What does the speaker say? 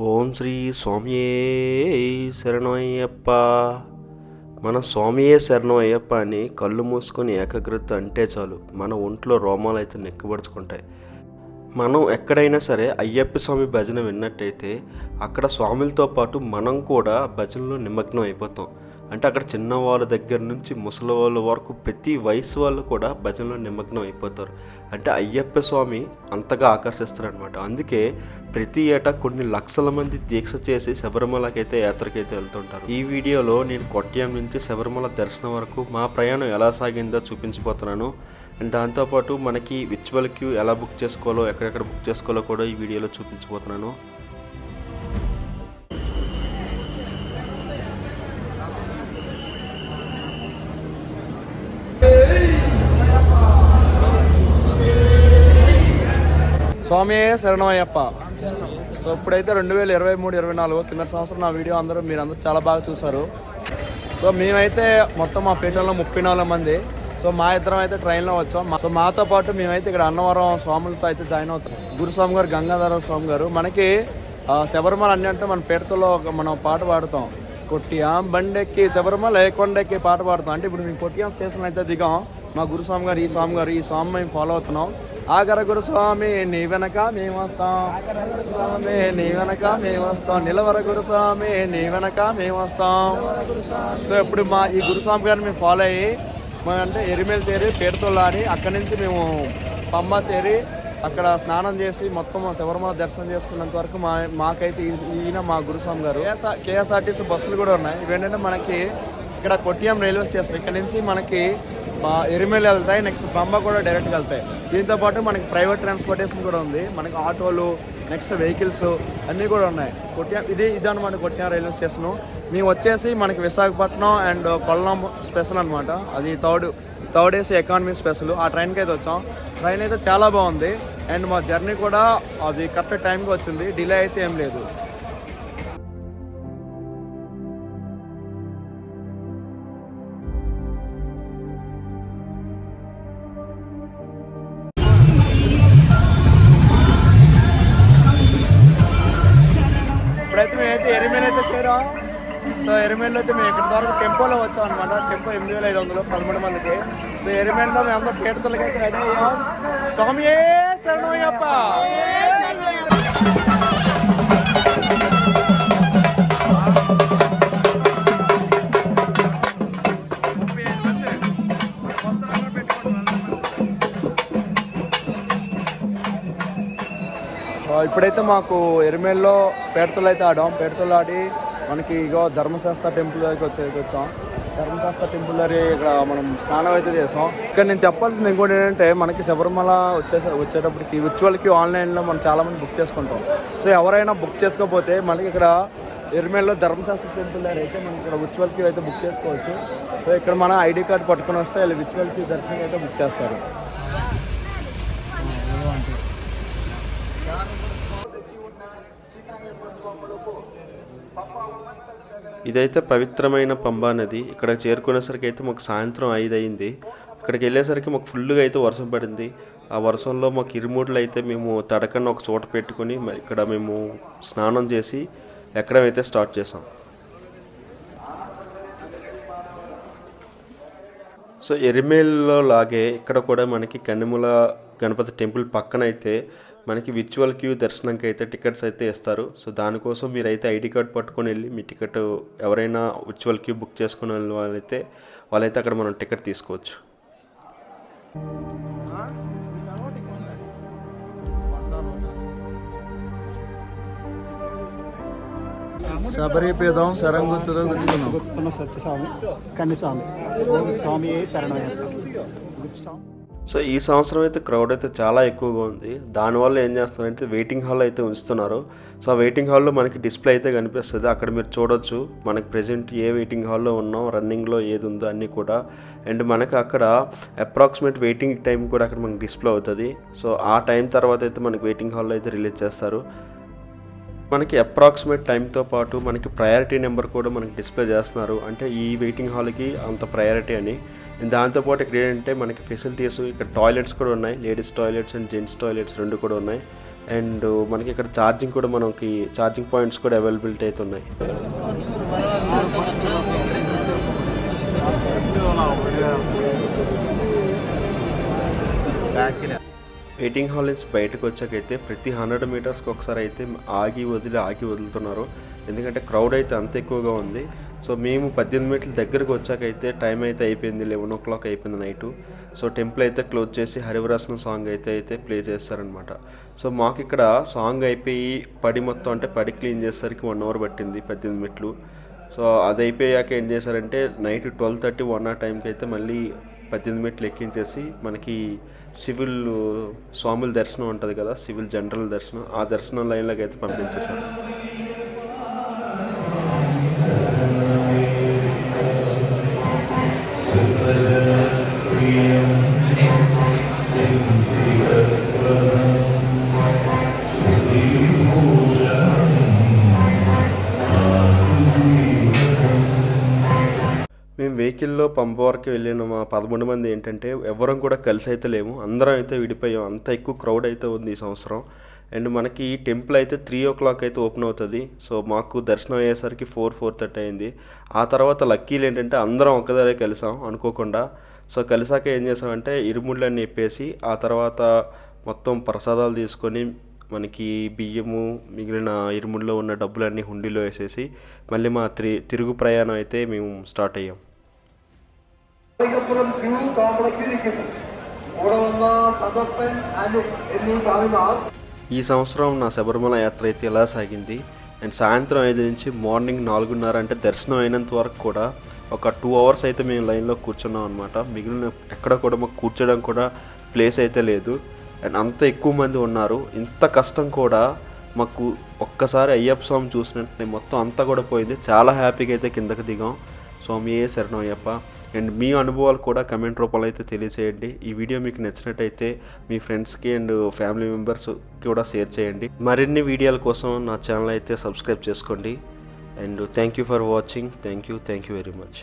ఓం శ్రీ స్వామియే శరణమయ్యప్ప. మన స్వామియే శరణం అయ్యప్ప అని కళ్ళు మూసుకొని ఏకాగ్రత అంటే చాలు మన ఒంట్లో రోమాలు అయితే నెక్కబడుచుకుంటాయి. మనం ఎక్కడైనా సరే అయ్యప్ప స్వామి భజన విన్నట్టయితే అక్కడ స్వాములతో పాటు మనం కూడా భజనలో నిమగ్నం అయిపోతాం. అంటే అక్కడ చిన్నవాళ్ళ దగ్గర నుంచి ముసలి వాళ్ళ వరకు ప్రతి వయసు వాళ్ళు కూడా భజనలో నిమగ్నం అయిపోతారు. అంటే అయ్యప్ప స్వామి అంతగా ఆకర్షిస్తారనమాట. అందుకే ప్రతి ఏటా కొన్ని లక్షల మంది దీక్ష చేసి శబరిమలకైతే యాత్రకైతే వెళ్తుంటారు. ఈ వీడియోలో నేను కొట్యాం నుంచి శబరిమల దర్శనం వరకు మా ప్రయాణం ఎలా సాగిందో చూపించబోతున్నాను. అండ్ దాంతోపాటు మనకి విర్చువల్ క్యూ ఎలా బుక్ చేసుకోవాలో, ఎక్కడెక్కడ బుక్ చేసుకోవాలో కూడా ఈ వీడియోలో చూపించబోతున్నాను. స్వామి శరణమయ్యప్ప. సో ఇప్పుడైతే 2023-24 కింద సంవత్సరం నా వీడియో మీరందరూ చాలా బాగా చూసారు. సో మేమైతే మొత్తం మా పేటలో 34 మంది. సో మా ఇద్దరం అయితే ట్రైన్లో వచ్చాం. సో మాతో పాటు మేమైతే ఇక్కడ అన్నవరం స్వాములతో అయితే జాయిన్ అవుతాం. గురుస్వామి గారు, గంగాధర స్వామి గారు. మనకి శబరిమల అన్ని అంటే మన పేటలో మనం పాట పాడుతాం. కొట్టియాం బండెక్కి శబరిమల కొండెక్కి పాట పాడుతాం. అంటే ఇప్పుడు మేము కొట్టియాం స్టేషన్ అయితే దిగాం. మా గురుస్వామి గారు, ఈ స్వామి మేము ఫాలో అవుతున్నాం. ఆగర గురుస్వామి నీ వెనక మేము వస్తాం, స్వామి నీ వెనక మేము వస్తాం, నిలవర గురుస్వామి నీ వెనక మేము వస్తాం. సో ఇప్పుడు ఈ గురుస్వామి గారిని మేము ఫాలో అయ్యి అంటే ఎరిమేలు చేరి పేరుతోలాడి అక్కడి నుంచి మేము పంబా చేరి అక్కడ స్నానం చేసి మొత్తం శబరిమల దర్శనం చేసుకున్నంత వరకు మాకైతే ఈయన మా గురుస్వామి గారు. కేఎస్ఆర్టీసీ బస్సులు కూడా ఉన్నాయి. ఇవేంటంటే మనకి ఇక్కడ కొట్టియం రైల్వే స్టేషన్, ఇక్కడ నుంచి మనకి ఎరిమేలు వెళ్తాయి, నెక్స్ట్ పంబా కూడా డైరెక్ట్గా వెళ్తాయి. దీంతోపాటు మనకి ప్రైవేట్ ట్రాన్స్పోర్టేషన్ కూడా ఉంది. మనకి ఆటోలు, నెక్స్ట్ వెహికల్స్ అన్నీ కూడా ఉన్నాయి. ఇదన్నమాట కొట్టియం రైల్వే స్టేషను. మేము వచ్చేసి మనకి విశాఖపట్నం అండ్ కొల్లం స్పెషల్ అనమాట. అది థర్డ్ ఏసీ ఎకానమీ స్పెషల్. ఆ ట్రైన్కి అయితే వచ్చాం. ట్రైన్ అయితే చాలా బాగుంది. అండ్ మా జర్నీ కూడా అది కరెక్ట్ టైంకి వచ్చింది. డిలే అయితే ఏం లేదు. ఇప్పుడైతే మేమైతే ఎరిమేలు అయితే చేరాం. సో ఎరిమేలు అయితే మేము ఇక్కడ వరకు టెంపోలో వచ్చాం అనమాట. టెంపో 8500 13 మందికి. సో ఎరిమేలులో మేము అందరూ పేటతలకి అయితే రెడీ అయ్యాం. స్వామి శరణమయ్యప్ప. ఇప్పుడైతే మాకు ఎరిమేల్లో పేటతలు అయితే ఆడాం. పేటతలు ఆడి మనకి ఇగో ధర్మశాస్త్ర టెంపుల్ దగ్గరికి వచ్చాం. ధర్మశాస్త్ర టెంపుల్ దగ్గర ఇక్కడ మనం స్నానం అయితే చేసాం. ఇక్కడ నేను చెప్పాల్సింది ఇంకోటి ఏంటంటే, మనకి శబరిమల వచ్చేటప్పటికి విర్చువల్కి ఆన్లైన్లో మనం చాలామంది బుక్ చేసుకుంటాం. సో ఎవరైనా బుక్ చేసుకోకపోతే మనకి ఇక్కడ ఎరిమేల్లో ధర్మశాస్త్ర టెంపుల్ దగ్గర అయితే మనకి ఇక్కడ విర్చువల్కి అయితే బుక్ చేసుకోవచ్చు. సో ఇక్కడ మన ఐడి కార్డు పట్టుకొని వస్తే వీళ్ళు విర్చువల్కి దర్శనం అయితే బుక్ చేస్తారు. ఇదైతే పవిత్రమైన పంబా నది. ఇక్కడ చేరుకునేసరికి అయితే మాకు సాయంత్రం 5 అయింది. ఇక్కడికి వెళ్ళేసరికి మాకు ఫుల్గా అయితే వర్షం పడింది. ఆ వర్షంలో మాకు ఇరుముడులు అయితే మేము తడకన్న ఒక చోట పెట్టుకుని ఇక్కడ మేము స్నానం చేసి ఎక్కడం అయితే స్టార్ట్ చేసాం. సో ఎరిమేల్లో లాగే ఇక్కడ కూడా మనకి కన్నిమూల గణపతి టెంపుల్ పక్కన అయితే మనకి విర్చువల్ క్యూ దర్శనంకి అయితే టికెట్స్ అయితే ఇస్తారు. సో దానికోసం మీరైతే ఐడి కార్డ్ పట్టుకొని వెళ్ళి మీ టికెట్ ఎవరైనా విర్చువల్ క్యూ బుక్ చేసుకునే వాళ్ళైతే అక్కడ మనం టికెట్ తీసుకోవచ్చు. శబరిపీఠం శరంగుత్తుతో కూర్చున్నాం. సత్యస్వామి కన్నిస్వామి స్వామి శరణమయ్యప్ప. సో ఈ సంవత్సరం అయితే క్రౌడ్ అయితే చాలా ఎక్కువగా ఉంది. దానివల్ల ఏం చేస్తున్నారంటే వెయిటింగ్ హాల్ అయితే ఉంచుతున్నారు. సో ఆ వెయిటింగ్ హాల్లో మనకి డిస్ప్లే అయితే కనిపిస్తుంది. అక్కడ మీరు చూడొచ్చు మనకి ప్రెజెంట్ ఏ వెయిటింగ్ హాల్లో ఉన్నాం, రన్నింగ్లో ఏది ఉందో అన్నీ కూడా. అండ్ మనకి అక్కడ అప్రాక్సిమేట్ వెయిటింగ్ టైం కూడా అక్కడ మనకి డిస్ప్లే అవుతుంది. సో ఆ టైం తర్వాత అయితే మనకి వెయిటింగ్ హాల్లో అయితే రిలీజ్ చేస్తారు. మనకి అప్రాక్సిమేట్ టైంతో పాటు మనకి ప్రయారిటీ నెంబర్ కూడా మనకి డిస్ప్లే చేస్తున్నారు. అంటే ఈ వెయిటింగ్ హాల్కి అంత ప్రయారిటీ అని. దాంతోపాటు ఇక్కడ ఏంటంటే మనకి ఫెసిలిటీస్, ఇక్కడ టాయిలెట్స్ కూడా ఉన్నాయి. Ladies toilets and gents toilets రెండు కూడా ఉన్నాయి. అండ్ మనకి ఇక్కడ ఛార్జింగ్ కూడా మనకి ఛార్జింగ్ పాయింట్స్ కూడా అవైలబిలిటీ అయితే ఉన్నాయి. వెయిటింగ్ హాల్ నుంచి బయటకు వచ్చాకైతే ప్రతి 100 మీటర్స్కి ఒకసారి అయితే ఆగి వదులుతున్నారు. ఎందుకంటే క్రౌడ్ అయితే అంత ఎక్కువగా ఉంది. సో మేము 18 మీటర్ల దగ్గరకు వచ్చాకైతే టైం అయితే అయిపోయింది, 11 o'clock అయిపోయింది నైటు. సో టెంపుల్ అయితే క్లోజ్ చేసి హరివరాసనం సాంగ్ అయితే ప్లే చేస్తారనమాట. సో మాకు ఇక్కడ సాంగ్ అయిపోయి పడి మొత్తం అంటే పడి క్లీన్ చేసేసరికి 1 hour పట్టింది 18 మీటర్లు. సో అది అయిపోయాక ఏం చేశారంటే నైట్ 12:30-1 ఆ టైంకి అయితే మళ్ళీ 18 మీటర్లు ఎక్కించేసి మనకి సివిల్ స్వాముల దర్శనం ఉంటుంది కదా, సివిల్ జనరల్ దర్శనం, ఆ దర్శనం లైన్లోకి అయితే పంపించేశారు. మేము వెహికల్లో పంప వరకు వెళ్ళిన మా 11 మంది ఏంటంటే ఎవరం కూడా కలిసి అయితే లేము, అందరం అయితే విడిపోయాం. అంత ఎక్కువ క్రౌడ్ అయితే ఉంది ఈ సంవత్సరం. అండ్ మనకి టెంపుల్ అయితే 3 o'clock అయితే ఓపెన్ అవుతుంది. సో మాకు దర్శనం అయ్యేసరికి 4:30 అయింది. ఆ తర్వాత లక్కీలు ఏంటంటే అందరం ఒక్కదారే కలిసాం అనుకోకుండా. సో కలిసాక ఏం చేసామంటే ఇరుముళ్ళని ఇప్పేసి ఆ తర్వాత మొత్తం ప్రసాదాలు తీసుకొని మనకి బియ్యము మిగిలిన ఇరుముడిలో ఉన్న డబ్బులన్నీ హుండీలో వేసేసి మళ్ళీ మా తిరుగు ప్రయాణం అయితే మేము స్టార్ట్ అయ్యాం. ఈ సంవత్సరం నా శబరిమల యాత్ర అయితే ఇలా సాగింది. అండ్ సాయంత్రం 5 నుంచి మార్నింగ్ 4:30 అంటే దర్శనం అయినంత వరకు కూడా ఒక 2 hours అయితే మేము లైన్లో కూర్చున్నాం అనమాట. మిగిలిన ఎక్కడ కూడా మాకు కూర్చోడం కూడా ప్లేస్ అయితే లేదు. అండ్ అంత ఎక్కువ మంది ఉన్నారు. ఇంత కష్టం కూడా మాకు ఒక్కసారి అయ్యప్ప స్వామి చూసినట్టు మొత్తం అంతా కూడా పోయింది. చాలా హ్యాపీగా అయితే కిందకి దిగాం. స్వామియే శరణం అయ్యప్ప. అండ్ మీ అనుభవాలు కూడా కమెంట్ రూపంలో అయితే తెలియచేయండి. ఈ వీడియో మీకు నచ్చినట్టయితే మీ ఫ్రెండ్స్కి అండ్ ఫ్యామిలీ మెంబర్స్కి కూడా షేర్ చేయండి. మరిన్ని వీడియోల కోసం నా ఛానల్ అయితే సబ్స్క్రైబ్ చేసుకోండి. And thank you for watching. Thank you very much.